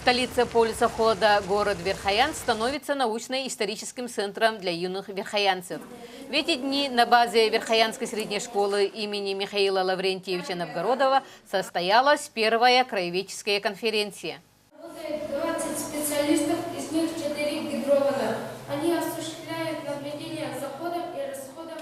Столица полюса холода, город Верхоянск, становится научно-историческим центром для юных верхоянцев. В эти дни на базе Верхоянской средней школы имени Михаила Лаврентьевича Новгородова состоялась первая краеведческая конференция. Работает 20 специалистов, из них 4 гидровода. Они осуществляют наблюдение за ходом и расходом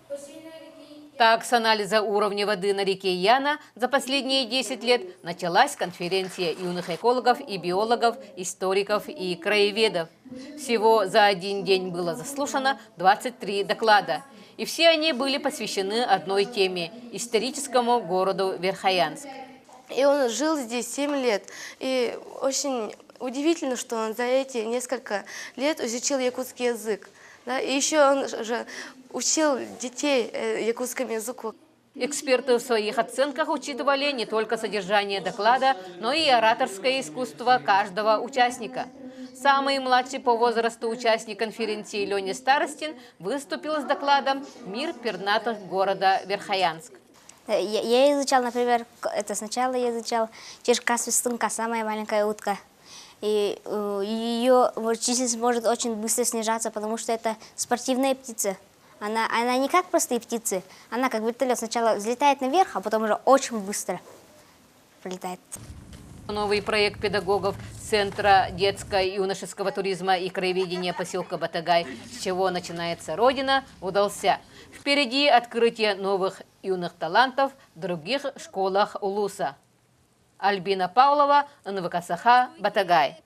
бассейна реки. Так, с анализа уровня воды на реке Яна за последние 10 лет началась конференция юных экологов и биологов, историков и краеведов. Всего за один день было заслушано 23 доклада. И все они были посвящены одной теме – историческому городу Верхоянск. И он жил здесь 7 лет. И очень удивительно, что он за эти несколько лет изучил якутский язык. Да? И еще он же учил детей якутскому языку. Эксперты в своих оценках учитывали не только содержание доклада, но и ораторское искусство каждого участника. Самый младший по возрасту участник конференции Леня Старостин выступил с докладом «Мир пернатых города Верхоянск». Я изучал, например, сначала я изучал чешка-свистунка, самая маленькая утка. И ее численность может очень быстро снижаться, потому что это спортивная птица. Она не как простые птицы, она как вертолет сначала взлетает наверх, а потом уже очень быстро прилетает. Новый проект педагогов Центра детско-юношеского туризма и краеведения поселка Батагай, с чего начинается Родина, удался. Впереди открытие новых юных талантов в других школах Улуса. Альбина Павлова, НВК Саха, Батагай.